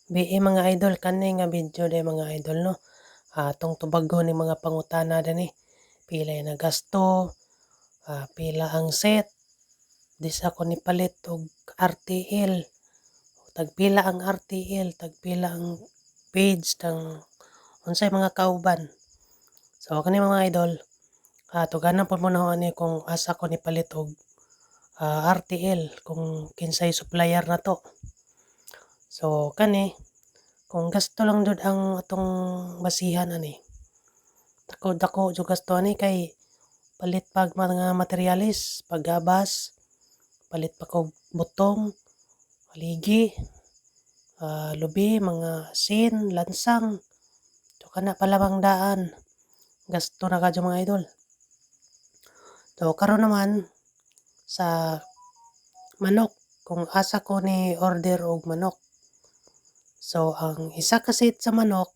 BE mga idol, kani nga video day mga idol no. Atong tubago ni mga pangutana dinhi. Pila na gasto, pila ang set, disa ko ni palit og RTL. Tagpila ang RTL, tagpila ang page tang unsay mga kauban. So kani mga idol, tuganan po muna ani kung asa ko ni palit og RTL kung kinsay supplier na to. So kani kung gasto lang jud ang atong basihan ani. Dako jud gasto ani kay palit pag mga materialis, paggabas, palit pa kog butong, haligi, lubi, mga sin, lansang. So kana palamang daan. Gasto na kadyo mga idol. So karon naman sa manok, kung asa ko ni order og manok. So ang isa ka set sa manok,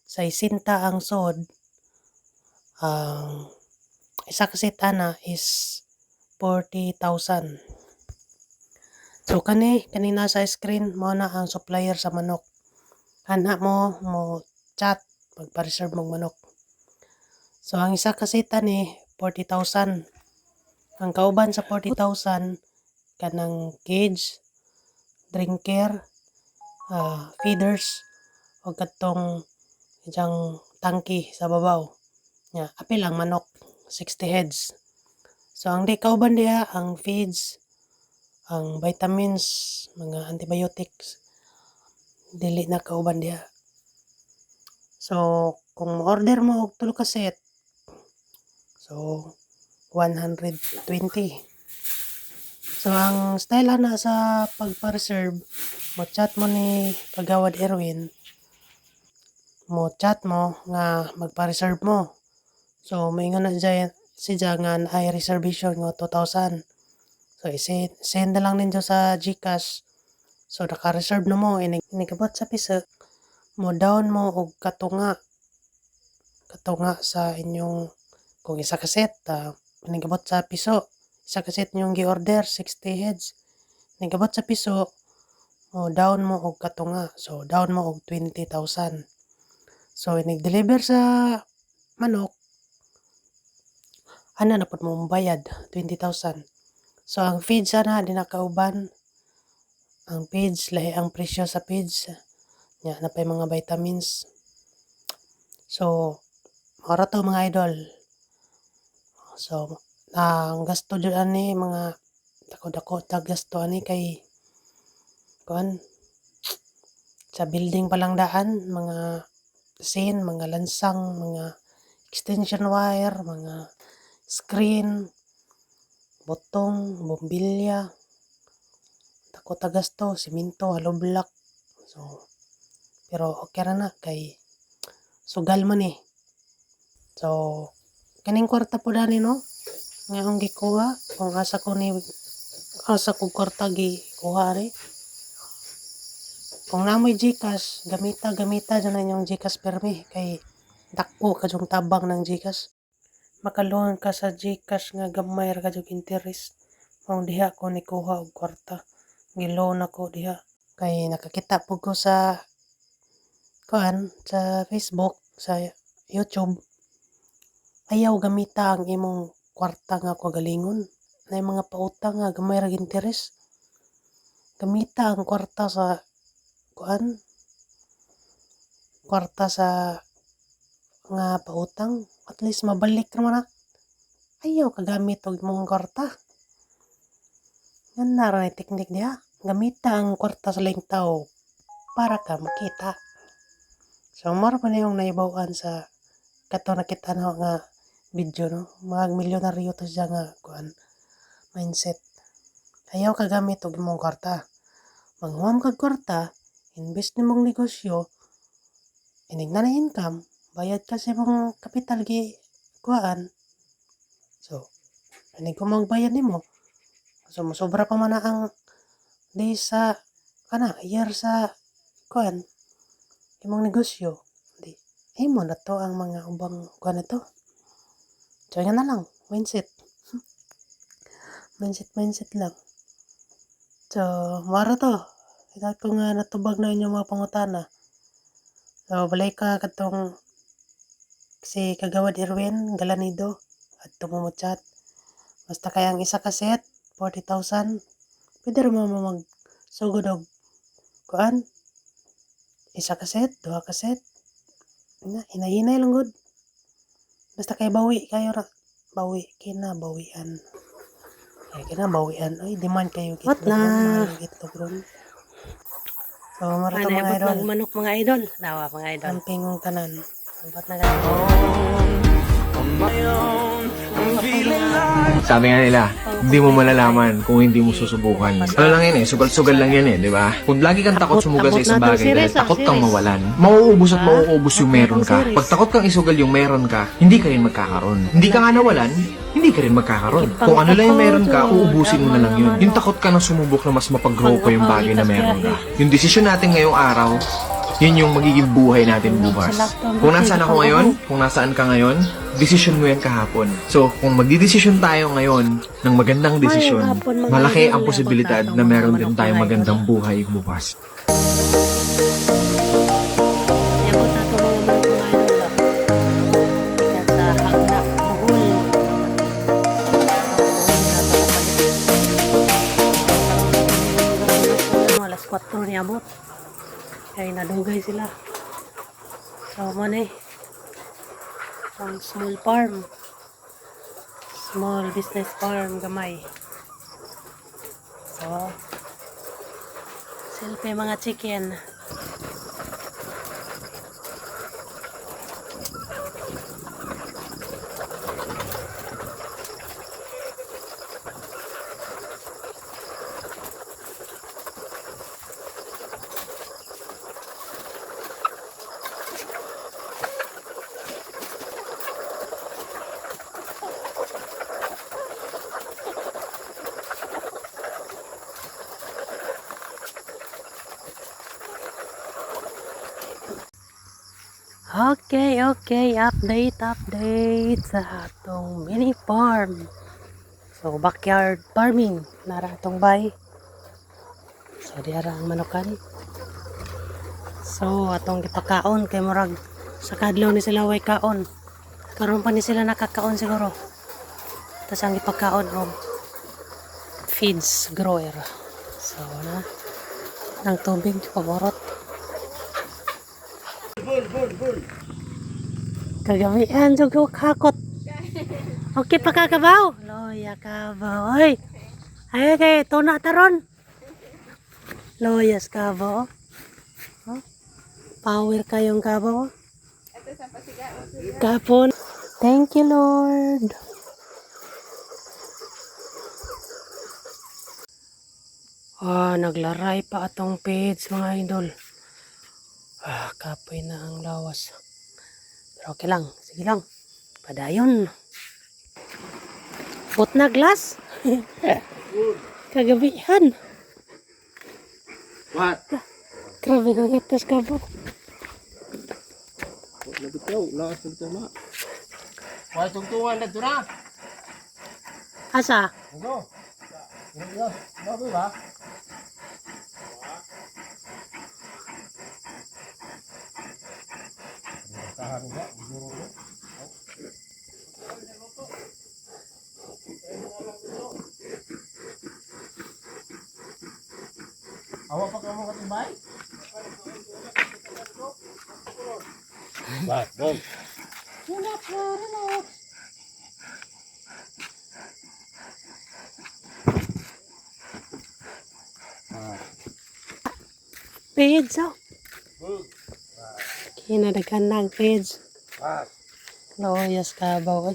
sa isinta ang sod, ang isa ka set ana is 40,000. So kani nasa screen mo na ang supplier sa manok. Ana mo chat magpa-reserve mong manok. So ang isa ka set ani 40,000. Ang kauban sa 40,000 kanang cage, drinker, feeders o katong isang tangki sa babaw. Nya apil ang manok 60 heads. So ang di kauban diha ang feeds, ang vitamins, mga antibiotics dili na kauban diha. So kung order mo og tulo ka set, so 120. So ang style ana sa pagpa-reserve, mo chat mo ni Kagawad Erwin, mo chat mo nga magpa-reserve mo. So moingon na siya nga ay reservation nga 2,000. So send na lang ninyo sa GCash. So naka-reserve na mo, inigabot sa piso, mo down mo og katunga sa inyong kung isa ka set, inigabot sa piso. Isa ka set inyong gi-order 60 heads. Inigabot sa piso, mo down mo og katunga. So down mo og 20,000. So inig-deliver sa manok, ana na pud mo bayad 20,000. So ang feed sana di nakauban. Ang feeds lahi ang presyo sa feeds. Nya na pay mga vitamins. So ora to mga idol. So ang gasto jud ani mga dako tag gasto ani kay kuan sa building pa lang daan, mga sin, mga lansang, mga extension wire, mga screen, botong, bombilya, dako ta gasto, simento, hollow block. So pero okay ra na kay sugal man eh. So kaning kwarta po dani no nga akong gikuha kung asa ko kwarta gikuha ri. Kung namoy GCash, gamita dyan na yung GCash permi kay dako kadyong tabang ng GCash. Makaloan ka sa GCash nga gamay ra kadyong interest. Kung diha ko ni kuha og kwarta, giloan ako diha kay nakakita po ko sa Facebook, sa YouTube. Ayaw gamita ang imong kwarta nga kagalingon. Na mga pautang nga gamay ra interest. Gamita ang kwarta sa kwarta sa nga pautang, at least mabalik naman na. Ayaw kagamit og imong kwarta. Yan na rin teknik diha. Gamita ang kwarta sa laing tao para ka makita. So mara pa na yung naibawan sa kato nakita na nga video no. Mag milyonaryo to siya nga mindset. Ayaw kagamit og imong kwarta. Manghuam kag kwarta, invest nimong negosyo, inig na income, bayad ka sa imong kapital So, inig ko magbayad nimo. So, masobra pa man na ang days sa year sa imong negosyo. Di, mo na to ang mga ubang ito. So, yan na lang, mindset. mindset lang. So, mara to. Ito ko nga natubag na inyong mga pangutana. So, balay ka katong si Kagawad Erwin Galanido at tumumutchat. Basta kaya ang isa ka set, 40,000. Pwede rin mo magsugod og kuan. Isa ka set, duha ka set. Hinay-hinay lang gud. Basta kay bawi kayo ra. Bawi, kinabawian. Ay, kinabawian. Ay, demand kayo gitlog. What na? Gitlog ron. So, marito mga idol. Manok mga idol. Nawa mga idol. Ang pingong tanan. Sambat na kayo. Sabi nga nila, hindi mo malalaman kung hindi mo susubukan. Ano lang yan eh, sugal-sugal lang yan eh, di ba? Kung lagi kang takot sumugal sa isang bagay dahil takot kang mawalan, mauubos at mauubos yung meron ka. Pag takot kang isugal yung meron ka, hindi ka rin magkakaroon. Hindi ka nga nawalan, hindi ka rin magkakaroon. Kung ano lang yung meron ka, uubusin mo na lang yun. Yung takot ka na sumubok na mas mapag-grow pa yung bagay na meron ka. Yung desisyon natin ngayong araw, yun yung magiging buhay natin bukas. Kung nasaan ako ngayon, kung nasaan ka ngayon, desisyon mo yan kahapon. So, kung magdidesisyon tayo ngayon ng magandang desisyon, malaki ang posibilidad na meron din tayong magandang buhay bukas. Alas 4 niabot. Kaya nadugay sila. So, man ang small farm. Small business farm, gamay. So, silpi mga chicken. Okay, update sa atong mini farm. So, backyard farming, nara atong bay. So, diara ang manukan. So, atong gipakaon kay murag sa kadlaw ni sila way kaon. Karon pa ni sila nakakaon siguro. Tapos ang ipakaon og feeds grower. So, ng tubig paborot. Kagabihan, sugo kakot. Okay pa kakabaw? Loya kabaw. Oy, ay, kay, tuna taron. Loyas kabaw. Oh, power kayong kabaw. Kapon. Thank you, Lord. Naglaray pa atong page, mga idol. Kapoy na ang lawas. Pero okay lang. Sige lang. Padayon. Put na glass. Kagabihan. What? Grabe kang itas ka po. Nabitaw, lakas nabitaw na. Wala tungtungan na ito na. Asa? Ano? Ano ba? Awa pa ka mo katimbay? Ba, bom. Page, oh. Kinadagan ng page. Loyas ka ba?